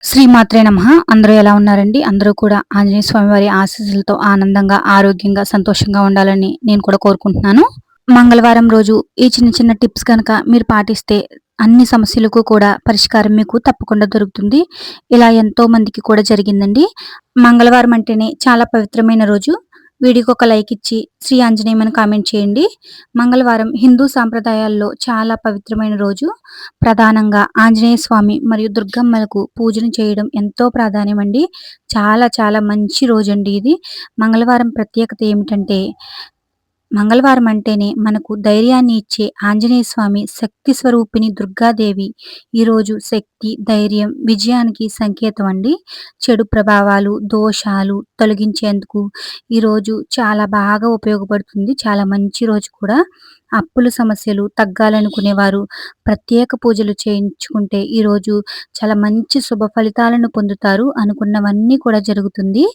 శ్రీమాత్రే నమః. అందరూ ఎలా ఉన్నారండి? అందరూ కూడా ఆంజనేయ స్వామి వారి ఆశీస్సులతో ఆనందంగా, ఆరోగ్యంగా, సంతోషంగా ఉండాలని నేను కూడా కోరుకుంటున్నాను. మంగళవారం రోజు ఈ చిన్న చిన్న టిప్స్ గనక మీరు పాటిస్తే అన్ని సమస్యలకు కూడా పరిష్కారం మీకు తప్పకుండా దొరుకుతుంది. ఇలా ఎంతో మందికి కూడా జరిగిందండి. మంగళవారం అంటేనే చాలా పవిత్రమైన రోజు. వీడియోకి ఒక లైక్ ఇచ్చి శ్రీ ఆంజనేయం అని కామెంట్ చేయండి. మంగళవారం హిందూ సాంప్రదాయాల్లో చాలా పవిత్రమైన రోజు. ప్రధానంగా ఆంజనేయ స్వామి మరియు దుర్గమ్మలకు పూజను చేయడం ఎంతో ప్రాధాన్యమండి. చాలా చాలా మంచి రోజండి ఇది. మంగళవారం ప్రత్యేకత ఏమిటంటే, మంగళవారం అంటేనే మనకు ధైర్యాన్ని ఇచ్చే ఆంజనేయ స్వామి శక్తి స్వరూపిణి దుర్గాదేవి ఈరోజు శక్తి, ధైర్యం, విజయానికి సంకేతం అండి. చెడు ప్రభావాలు, దోషాలు తొలగించేందుకు ఈరోజు చాలా బాగా ఉపయోగపడుతుంది. చాలా మంచి రోజు కూడా. అప్పుల సమస్యలు తగ్గాలనుకునేవారు ప్రత్యేక పూజలు చేయించుకుంటే ఈరోజు చాలా మంచి శుభ ఫలితాలను పొందుతారు. అనుకున్నవన్నీ కూడా జరుగుతుంది.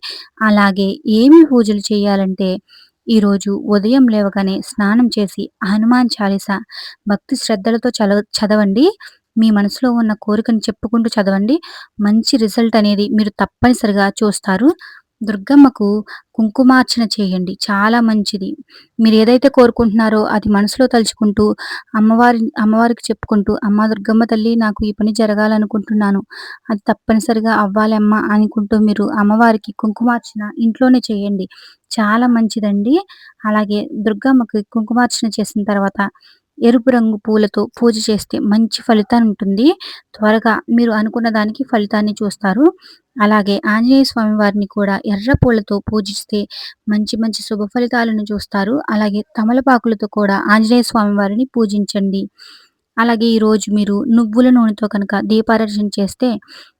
అలాగే ఏమి పూజలు చేయాలంటే, ఈరోజు ఉదయం లేవగానే స్నానం చేసి హనుమాన్ చాలీసా భక్తి శ్రద్ధలతో చదవండి. మీ మనసులో ఉన్న కోరికను చెప్పుకుంటూ చదవండి. మంచి రిజల్ట్ అనేది మీరు తప్పనిసరిగా చూస్తారు. దుర్గమ్మకు కుంకుమార్చన చేయండి. చాలా మంచిది. మీరు ఏదైతే కోరుకుంటున్నారో అది మనసులో తలుచుకుంటూ అమ్మవారికి చెప్పుకుంటూ, "అమ్మ దుర్గమ్మ తల్లి, నాకు ఈ పని జరగాలనుకుంటున్నాను. అది తప్పనిసరిగా అవ్వాలి అమ్మ" అనుకుంటూ మీరు అమ్మవారికి కుంకుమార్చన ఇంట్లోనే చేయండి. చాలా మంచిదండి. అలాగే దుర్గమ్మకి కుంకుమార్చన చేసిన తర్వాత ఎరుపు రంగు పూలతో పూజ చేస్తే మంచి ఫలితం ఉంటుంది. త్వరగా మీరు అనుకున్న దానికి ఫలితాన్ని చూస్తారు. అలాగే ఆంజనేయ స్వామి వారిని కూడా ఎర్ర పూలతో పూజిస్తే మంచి మంచి శుభ ఫలితాలను చూస్తారు. అలాగే తమలపాకులతో కూడా ఆంజనేయ స్వామి వారిని పూజించండి. అలాగే ఈరోజు మీరు నువ్వుల నూనెతో కనుక దీపారాధన చేస్తే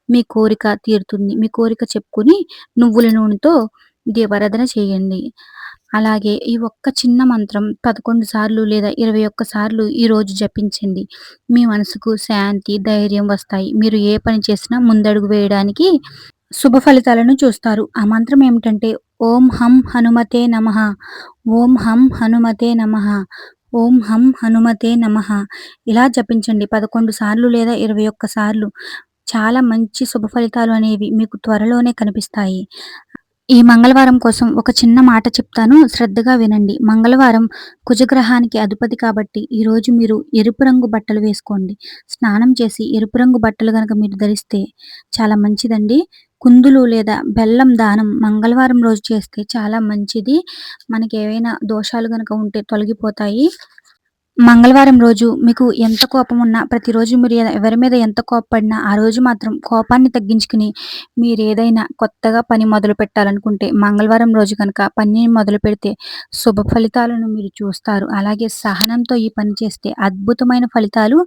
మీ కోరిక తీరుతుంది. మీ కోరిక చెప్పుకొని నువ్వుల నూనెతో దీపారాధన చేయండి. అలాగే ఈ ఒక్క చిన్న మంత్రం 11 సార్లు లేదా 21 సార్లు ఈరోజు జపించండి. మీ మనసుకు శాంతి, ధైర్యం వస్తాయి. మీరు ఏ పని చేసినా ముందడుగు వేయడానికి శుభ ఫలితాలను చూస్తారు. ఆ మంత్రం ఏమిటంటే, ఓం హం హనుమతే నమః, ఓం హం హనుమతే నమః, ఓం హం హనుమతే నమః. ఇలా జపించండి 11 సార్లు లేదా 21 సార్లు. చాలా మంచి శుభ ఫలితాలు అనేవి మీకు త్వరలోనే కనిపిస్తాయి. ఈ మంగళవారం కోసం ఒక చిన్న మాట చెప్తాను, శ్రద్ధగా వినండి. మంగళవారం కుజగ్రహానికి అధిపతి కాబట్టి ఈరోజు మీరు ఎరుపు రంగు బట్టలు వేసుకోండి. స్నానం చేసి ఎరుపు రంగు బట్టలు గనక మీరు ధరిస్తే చాలా మంచిదండి. కుందులు లేదా బెల్లం దానం మంగళవారం రోజు చేస్తే చాలా మంచిది. మనకి ఏవైనా దోషాలు గనక ఉంటే తొలగిపోతాయి. మంగళవారం రోజు మీకు ఎంత కోపం ఉన్నా, ప్రతిరోజు మీరు ఎవరి మీద ఎంత కోప్పడినా, ఆ రోజు మాత్రం కోపాన్ని తగ్గించుకుని మీరేదైనా కొత్తగా పని మొదలు పెట్టాలనుకుంటే, మంగళవారం రోజు కనుక పనిని మొదలుపెడితే శుభ ఫలితాలను మీరు చూస్తారు. అలాగే సహనంతో ఈ పని చేస్తే అద్భుతమైన ఫలితాలు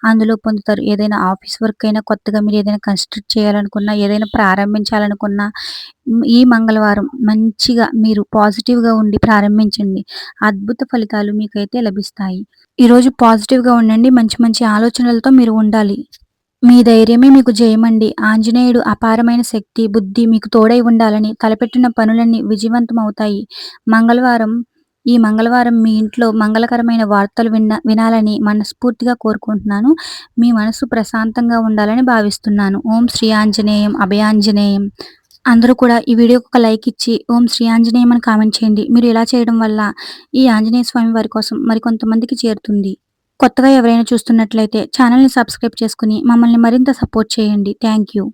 అందులో పొందుతారు. ఏదైనా ఆఫీస్ వర్క్ అయినా, కొత్తగా మీరు ఏదైనా కన్స్ట్రక్ట్ చేయాలనుకున్నా, ఏదైనా ప్రారంభించాలనుకున్నా, ఈ మంగళవారం మంచిగా మీరు పాజిటివ్‌గా ఉండి ప్రారంభించండి. అద్భుత ఫలితాలు మీకైతే లభిస్తాయి. ఈరోజు పాజిటివ్‌గా ఉండండి. మంచి మంచి ఆలోచనలతో మీరు ఉండాలి. మీ ధైర్యమే మీకు జయమండి. ఆంజనేయుడు అపారమైన శక్తి, బుద్ధి మీకు తోడై ఉండాలని తలపెట్టిన పనులన్నీ విజయవంతమవుతాయి. మంగళవారం ఈ మంగళవారం మీ ఇంట్లో మంగళకరమైన వార్తలు వినాలని మనస్ఫూర్తిగా కోరుకుంటున్నాను. మీ మనసు ప్రశాంతంగా ఉండాలని భావిస్తున్నాను. ఓం శ్రీ ఆంజనేయం అభయాంజనేయం. అందరూ కూడా ఈ వీడియోకి ఒక లైక్ ఇచ్చి ఓం శ్రీ ఆంజనేయం అని కామెంట్ చేయండి. మీరు ఇలా చేయడం వల్ల ఈ ఆంజనేయ స్వామి వారి కోసం మరికొంతమందికి చేరుతుంది. కొత్తగా ఎవరైనా చూస్తున్నట్లయితే ఛానల్‌ని సబ్స్క్రైబ్ చేసుకొని మమ్మల్ని మరింత సపోర్ట్ చేయండి. Thank you.